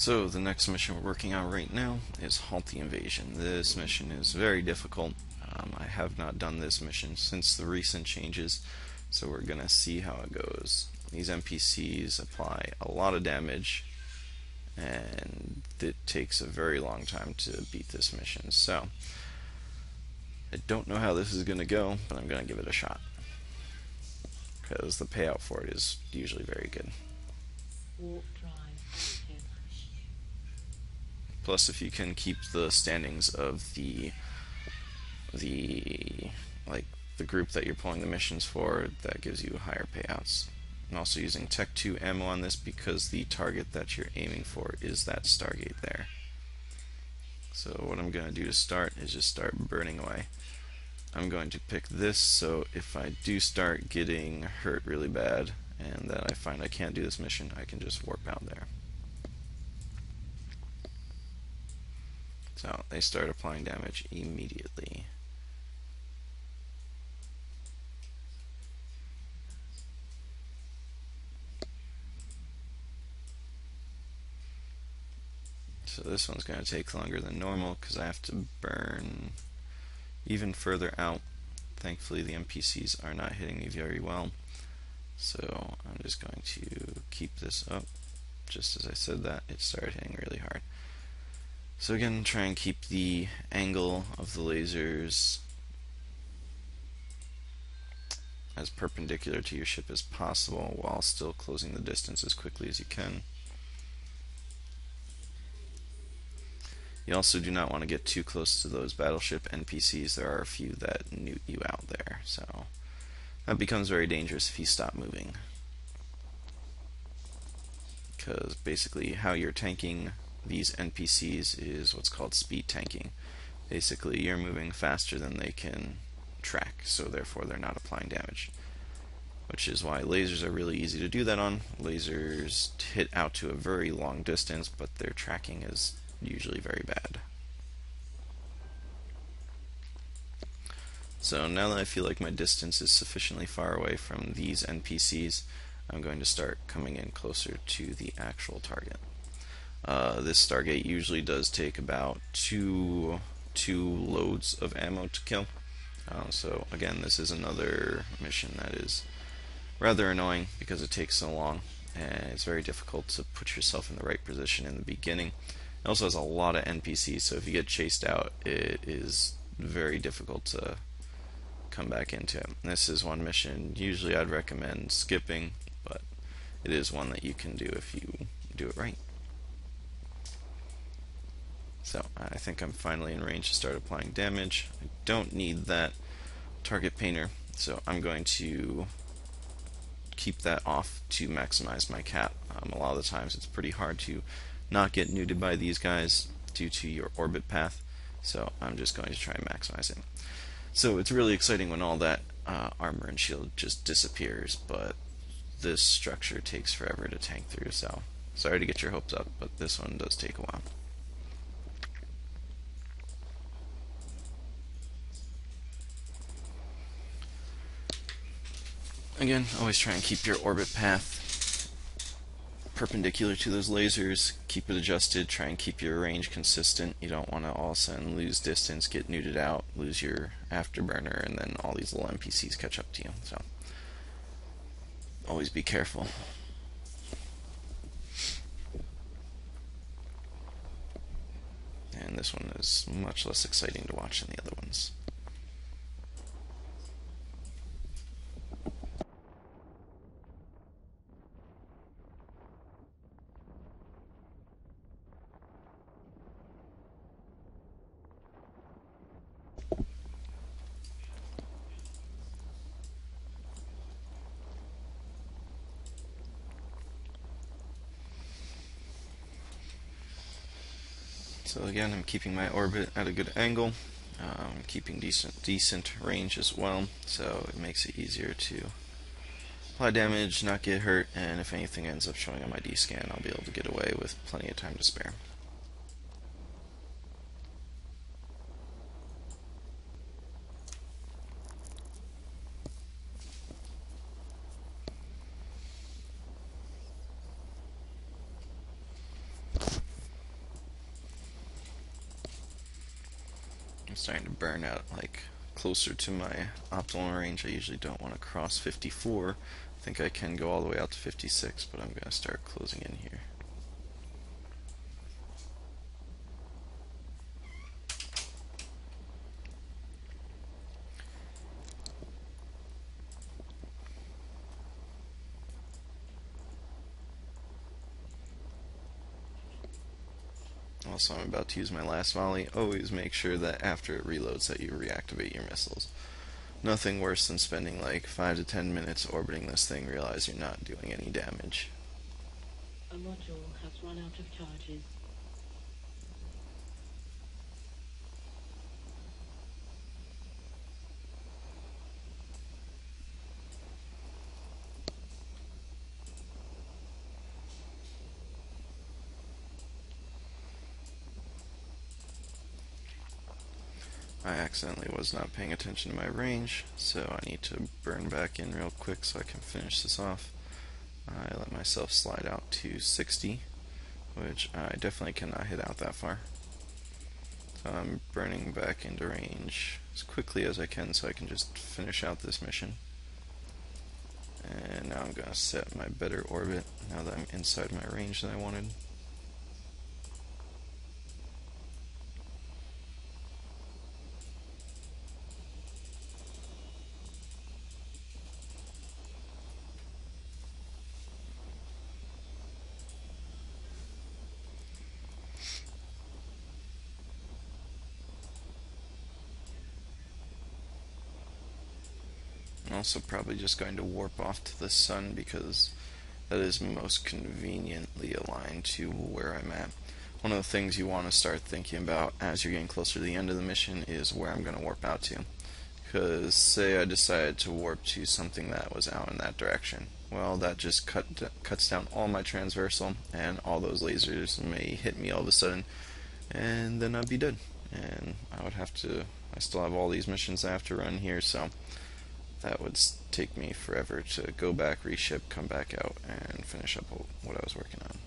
So the next mission we're working on right now is Halt the Invasion. This mission is very difficult. I have not done this mission since the recent changes, so we're going to see how it goes. These NPCs apply a lot of damage, and it takes a very long time to beat this mission. So I don't know how this is going to go, but I'm going to give it a shot, because the payout for it is usually very good. Plus, if you can keep the standings of the group that you're pulling the missions for, that gives you higher payouts. I'm also using Tech 2 ammo on this because the target that you're aiming for is that Stargate there. So what I'm going to do to start is just start burning away. I'm going to pick this, so if I do start getting hurt really bad and that I find I can't do this mission, I can just warp out there. So they start applying damage immediately. So this one's going to take longer than normal because I have to burn even further out. Thankfully the NPCs are not hitting me very well, so I'm just going to keep this up. Just as I said that, it started hitting really hard. So again, try and keep the angle of the lasers as perpendicular to your ship as possible while still closing the distance as quickly as you can. You also do not want to get too close to those battleship NPCs. There are a few that newt you out there, so that becomes very dangerous if you stop moving. Because basically how you're tanking these NPCs is what's called speed tanking. Basically you're moving faster than they can track, so therefore they're not applying damage. Which is why lasers are really easy to do that on. Lasers hit out to a very long distance, but their tracking is usually very bad. So now that I feel like my distance is sufficiently far away from these NPCs, I'm going to start coming in closer to the actual target. This Stargate usually does take about two loads of ammo to kill. So again, this is another mission that is rather annoying because it takes so long, and it's very difficult to put yourself in the right position in the beginning. It also has a lot of NPCs, so if you get chased out, it is very difficult to come back into it. This is one mission usually I'd recommend skipping, but it is one that you can do if you do it right. So I think I'm finally in range to start applying damage. I don't need that target painter, so I'm going to keep that off to maximize my cap. A lot of the times it's pretty hard to not get nuded by these guys due to your orbit path, so I'm just going to try and maximize it. So it's really exciting when all that armor and shield just disappears, but this structure takes forever to tank through, so sorry to get your hopes up, but this one does take a while. Again, always try and keep your orbit path perpendicular to those lasers, keep it adjusted, try and keep your range consistent. You don't want to all of a sudden lose distance, get nuded out, lose your afterburner, and then all these little NPCs catch up to you. So always be careful. And this one is much less exciting to watch than the other ones. So again, I'm keeping my orbit at a good angle, keeping decent range as well, so it makes it easier to apply damage, not get hurt, and if anything ends up showing on my D-scan, I'll be able to get away with plenty of time to spare. I'm starting to burn out like closer to my optimal range. I usually don't want to cross 54. I think I can go all the way out to 56, but I'm going to start closing in here. Also, I'm about to use my last volley. Always make sure that after it reloads that you reactivate your missiles. Nothing worse than spending like 5 to 10 minutes orbiting this thing, realize you're not doing any damage. A module has run out of charges. I accidentally was not paying attention to my range, so I need to burn back in real quick so I can finish this off. I let myself slide out to 60, which I definitely cannot hit out that far. So I'm burning back into range as quickly as I can so I can just finish out this mission. And now I'm going to set my better orbit now that I'm inside my range that I wanted. I'm also probably just going to warp off to the sun because that is most conveniently aligned to where I'm at. One of the things you want to start thinking about as you're getting closer to the end of the mission is where I'm going to warp out to. Because say I decided to warp to something that was out in that direction. Well, that just cuts down all my transversal, and all those lasers may hit me all of a sudden, and then I'd be dead. And I still have all these missions I have to run here, so that would take me forever to go back, reship, come back out, and finish up what I was working on.